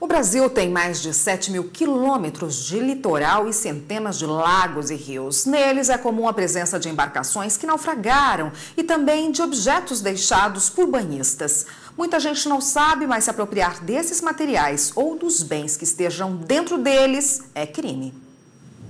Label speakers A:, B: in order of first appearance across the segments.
A: O Brasil tem mais de 7.000 quilômetros de litoral e centenas de lagos e rios. Neles é comum a presença de embarcações que naufragaram e também de objetos deixados por banhistas. Muita gente não sabe, mas se apropriar desses materiais ou dos bens que estejam dentro deles é crime.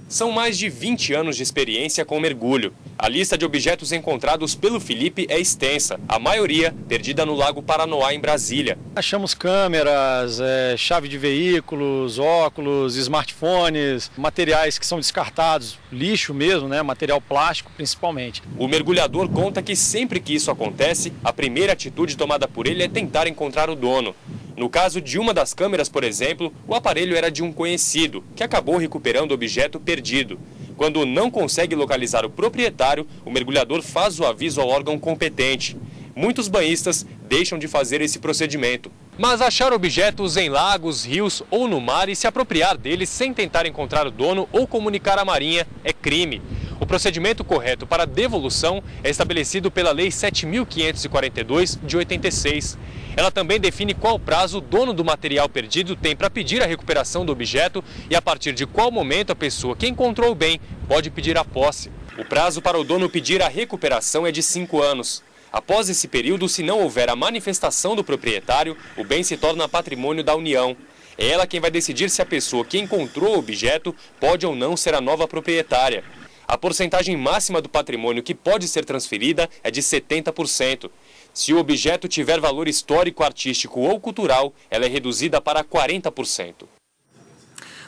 B: São mais de 20 anos de experiência com mergulho. A lista de objetos encontrados pelo Felipe é extensa, a maioria perdida no Lago Paranoá, em Brasília.
C: Achamos câmeras, chave de veículos, óculos, smartphones, materiais que são descartados, lixo mesmo, né? Material plástico principalmente.
B: O mergulhador conta que sempre que isso acontece, a primeira atitude tomada por ele é tentar encontrar o dono. No caso de uma das câmeras, por exemplo, o aparelho era de um conhecido, que acabou recuperando o objeto perdido. Quando não consegue localizar o proprietário, o mergulhador faz o aviso ao órgão competente. Muitos banhistas deixam de fazer esse procedimento. Mas achar objetos em lagos, rios ou no mar e se apropriar deles sem tentar encontrar o dono ou comunicar à Marinha é crime. O procedimento correto para devolução é estabelecido pela Lei 7.542, de 86. Ela também define qual prazo o dono do material perdido tem para pedir a recuperação do objeto e a partir de qual momento a pessoa que encontrou o bem pode pedir a posse. O prazo para o dono pedir a recuperação é de 5 anos. Após esse período, se não houver a manifestação do proprietário, o bem se torna patrimônio da União. É ela quem vai decidir se a pessoa que encontrou o objeto pode ou não ser a nova proprietária. A porcentagem máxima do patrimônio que pode ser transferida é de 70%. Se o objeto tiver valor histórico, artístico ou cultural, ela é reduzida para 40%.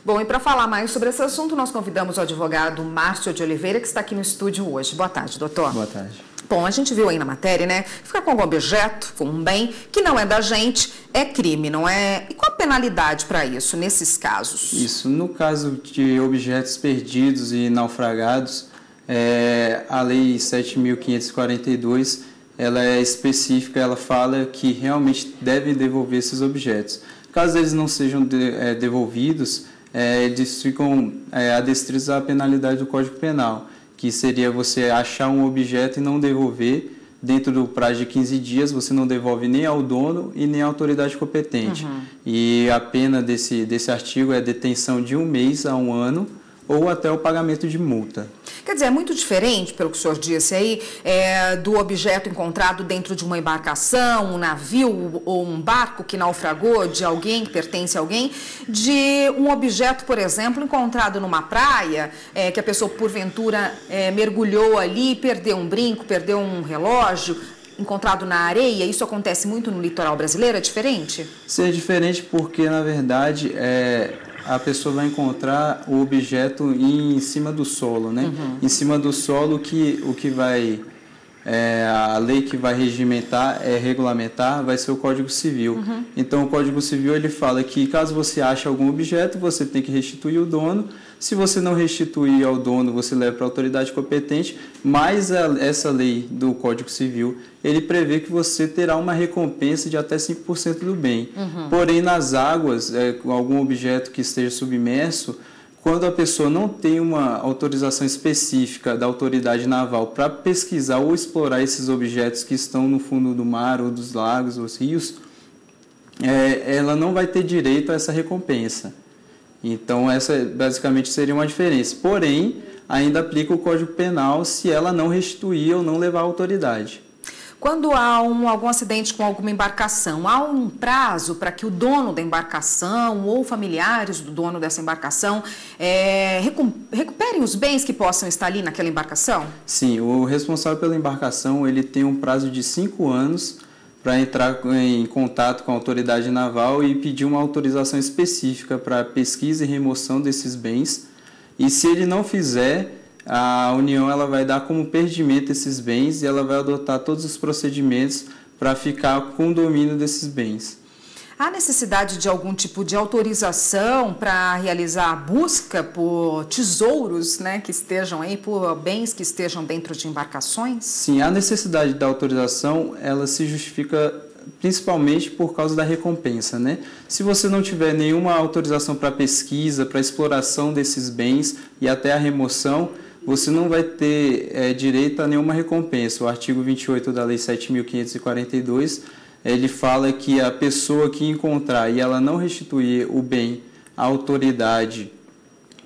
A: Bom, e para falar mais sobre esse assunto, nós convidamos o advogado Márcio de Oliveira, que está aqui no estúdio hoje. Boa tarde, doutor.
D: Boa tarde.
A: Bom, a gente viu aí na matéria, né? Ficar com algum objeto, com um bem que não é da gente, é crime, não é? E qual a penalidade para isso, nesses casos?
D: Isso, no caso de objetos perdidos e naufragados, a Lei 7.542, ela é específica, ela fala que realmente devem devolver esses objetos. Caso eles não sejam devolvidos, eles ficam adstritos à penalidade do Código Penal, que seria você achar um objeto e não devolver. Dentro do prazo de 15 dias, você não devolve nem ao dono e nem à autoridade competente. E a pena desse artigo é detenção de 1 mês a 1 ano ou até o pagamento de multa.
A: Quer dizer, é muito diferente, pelo que o senhor disse aí, do objeto encontrado dentro de uma embarcação, um navio ou um barco que naufragou, de alguém que pertence a alguém, de um objeto, por exemplo, encontrado numa praia, que a pessoa, porventura, mergulhou ali e perdeu um brinco, perdeu um relógio, encontrado na areia. Isso acontece muito no litoral brasileiro? É diferente?
D: Sim, é diferente porque, na verdade, a pessoa vai encontrar o objeto em cima do solo, né? Em cima do solo, o que vai, a lei que vai regulamentar, vai ser o Código Civil. Então, o Código Civil, ele fala que caso você ache algum objeto, você tem que restituir o dono. Se você não restituir ao dono, você leva para a autoridade competente, mas essa lei do Código Civil, ele prevê que você terá uma recompensa de até 5% do bem. Porém, nas águas, algum objeto que esteja submerso, quando a pessoa não tem uma autorização específica da autoridade naval para pesquisar ou explorar esses objetos que estão no fundo do mar ou dos lagos ou rios, ela não vai ter direito a essa recompensa. Então, essa basicamente seria uma diferença. Porém, ainda aplica o Código Penal se ela não restituir ou não levar à autoridade.
A: Quando há algum acidente com alguma embarcação, há um prazo para que o dono da embarcação ou familiares do dono dessa embarcação recuperem os bens que possam estar ali naquela embarcação?
D: Sim, o responsável pela embarcação, ele tem um prazo de 5 anos para entrar em contato com a autoridade naval e pedir uma autorização específica para pesquisa e remoção desses bens. E se ele não fizer, a União ela vai dar como perdimento esses bens e ela vai adotar todos os procedimentos para ficar com o domínio desses bens.
A: Há necessidade de algum tipo de autorização para realizar a busca por tesouros, né, que estejam aí, por bens que estejam dentro de embarcações?
D: Sim, a necessidade da autorização, ela se justifica principalmente por causa da recompensa, né? Se você não tiver nenhuma autorização para pesquisa, para exploração desses bens e até a remoção, você não vai ter direito a nenhuma recompensa. O artigo 28 da Lei 7.542 ele fala que a pessoa que encontrar e ela não restituir o bem à autoridade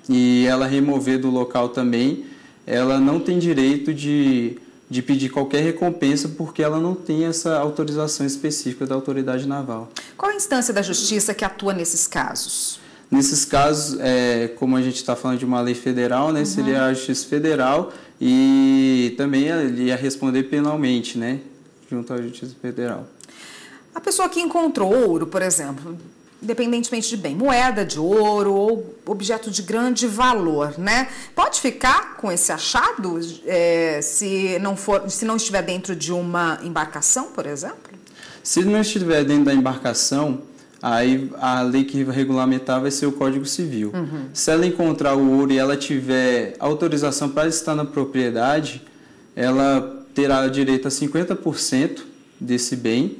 D: e ela remover do local também, ela não tem direito de pedir qualquer recompensa porque ela não tem essa autorização específica da autoridade naval.
A: Qual a instância da justiça que atua nesses casos?
D: Nesses casos, como a gente está falando de uma lei federal, né, seria a Justiça Federal e também ele ia responder penalmente, né, junto à Justiça Federal.
A: A pessoa que encontrou ouro, por exemplo, independentemente de bem, moeda de ouro ou objeto de grande valor, né, pode ficar com esse achado se não estiver dentro de uma embarcação, por exemplo?
D: Se não estiver dentro da embarcação, aí a lei que regulamentar vai ser o Código Civil. Se ela encontrar o ouro e ela tiver autorização para estar na propriedade, ela terá direito a 50% desse bem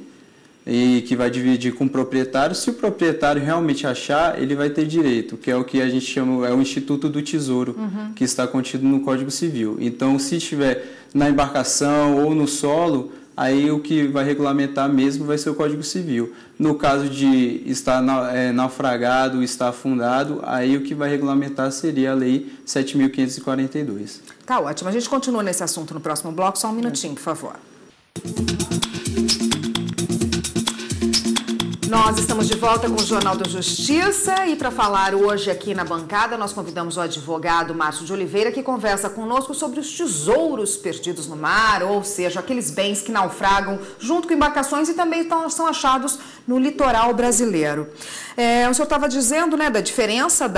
D: e que vai dividir com o proprietário. Se o proprietário realmente achar, ele vai ter direito, que é o que a gente chama, é o Instituto do Tesouro, que está contido no Código Civil. Então, se estiver na embarcação ou no solo, aí o que vai regulamentar mesmo vai ser o Código Civil. No caso de estar naufragado, estar afundado, aí o que vai regulamentar seria a Lei 7.542.
A: Tá ótimo. A gente continua nesse assunto no próximo bloco. Só um minutinho, por favor. Nós estamos de volta com o Jornal da Justiça e para falar hoje aqui na bancada nós convidamos o advogado Márcio de Oliveira que conversa conosco sobre os tesouros perdidos no mar, ou seja, aqueles bens que naufragam junto com embarcações e também são achados no litoral brasileiro. O senhor estava dizendo, né, da diferença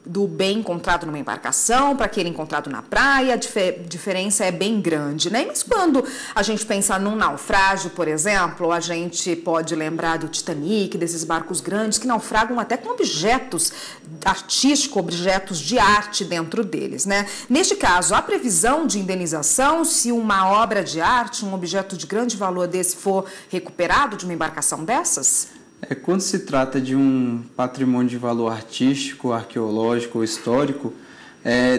A: do bem encontrado numa embarcação para aquele encontrado na praia, a diferença é bem grande, né? Mas quando a gente pensa num naufrágio, por exemplo, a gente pode lembrar do Titanic, desses barcos grandes que naufragam até com objetos artísticos, objetos de arte dentro deles, né? Neste caso, há previsão de indenização se uma obra de arte, um objeto de grande valor desse for recuperado de uma embarcação dessas?
D: Quando se trata de um patrimônio de valor artístico, arqueológico ou histórico,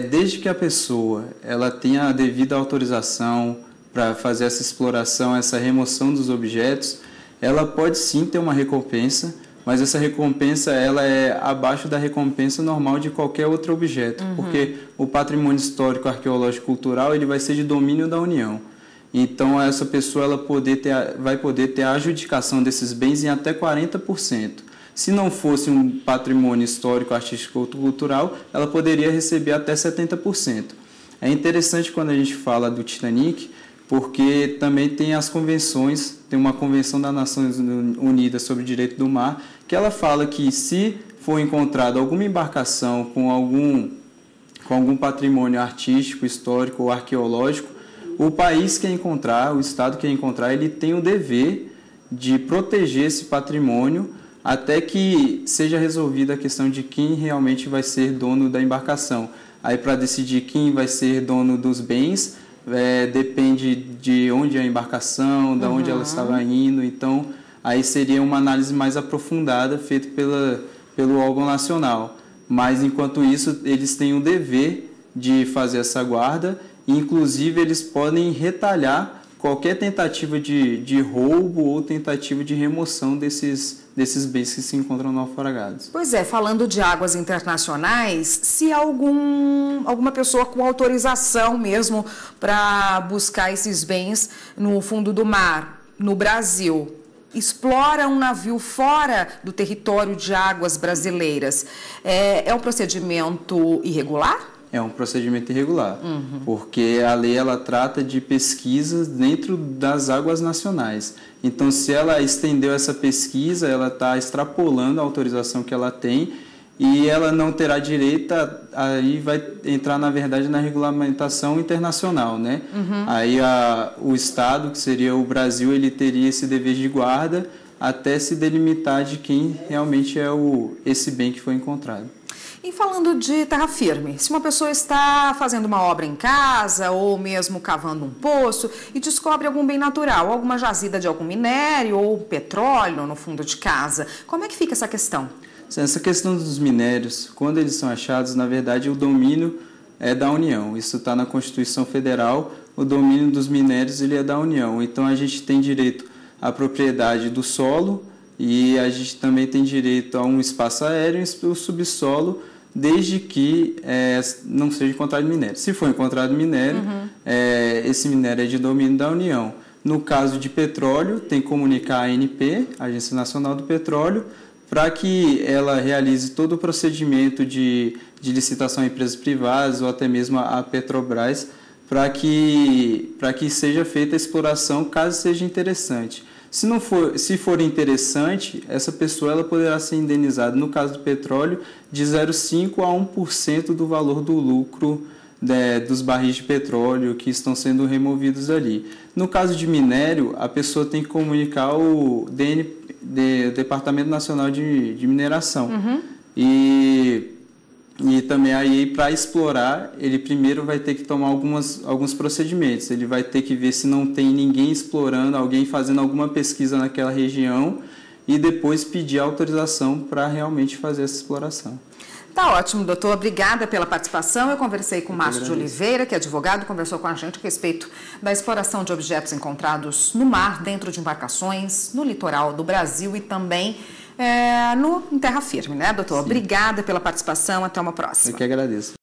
D: desde que a pessoa ela tenha a devida autorização para fazer essa exploração, essa remoção dos objetos, ela pode sim ter uma recompensa, mas essa recompensa ela é abaixo da recompensa normal de qualquer outro objeto, porque o patrimônio histórico, arqueológico, cultural ele vai ser de domínio da União. Então, essa pessoa ela vai poder ter a adjudicação desses bens em até 40%. Se não fosse um patrimônio histórico, artístico ou cultural, ela poderia receber até 70%. É interessante quando a gente fala do Titanic, porque também tem as convenções, tem uma convenção das Nações Unidas sobre o Direito do Mar, que ela fala que se for encontrada alguma embarcação com algum patrimônio artístico, histórico ou arqueológico, o país que encontrar, o Estado que encontrar, ele tem o dever de proteger esse patrimônio até que seja resolvida a questão de quem realmente vai ser dono da embarcação. Aí, para decidir quem vai ser dono dos bens, depende de onde é a embarcação, de onde ela estava indo. Então, aí seria uma análise mais aprofundada feita pelo órgão nacional. Mas, enquanto isso, eles têm o dever de fazer essa guarda. Inclusive, eles podem retalhar qualquer tentativa de roubo ou tentativa de remoção desses bens que se encontram naufragados.
A: Pois é, falando de águas internacionais, se alguma pessoa com autorização mesmo para buscar esses bens no fundo do mar, no Brasil, explora um navio fora do território de águas brasileiras, é um procedimento irregular?
D: É um procedimento irregular, porque a lei ela trata de pesquisas dentro das águas nacionais. Então, se ela estendeu essa pesquisa, ela está extrapolando a autorização que ela tem e ela não terá direito, aí vai entrar, na verdade, na regulamentação internacional, né? Aí o Estado, que seria o Brasil, ele teria esse dever de guarda até se delimitar de quem realmente é esse bem que foi encontrado.
A: E falando de terra firme, se uma pessoa está fazendo uma obra em casa ou mesmo cavando um poço e descobre algum bem natural, alguma jazida de algum minério ou petróleo no fundo de casa, como é que fica essa questão?
D: Essa questão dos minérios, quando eles são achados, na verdade o domínio é da União. Isso está na Constituição Federal, o domínio dos minérios ele é da União. Então a gente tem direito a propriedade do solo e a gente também tem direito a um espaço aéreo e o subsolo, desde que não seja encontrado minério. Se for encontrado minério, esse minério é de domínio da União. No caso de petróleo, tem que comunicar a ANP, Agência Nacional do Petróleo, para que ela realize todo o procedimento de licitação a empresas privadas ou até mesmo a Petrobras, para que seja feita a exploração, caso seja interessante. Se for interessante, essa pessoa ela poderá ser indenizada, no caso do petróleo, de 0,5% a 1% do valor do lucro dos barris de petróleo que estão sendo removidos ali. No caso de minério, a pessoa tem que comunicar o Departamento Nacional de Mineração. E também aí, para explorar, ele primeiro vai ter que tomar alguns procedimentos. Ele vai ter que ver se não tem ninguém explorando, alguém fazendo alguma pesquisa naquela região e depois pedir autorização para realmente fazer essa exploração.
A: Tá ótimo, doutor. Obrigada pela participação. Eu conversei com o Márcio de Oliveira, que é advogado, conversou com a gente a respeito da exploração de objetos encontrados no mar, dentro de embarcações, no litoral do Brasil e também em terra firme, né, doutor? Sim. Obrigada pela participação. Até uma próxima.
D: Eu que agradeço.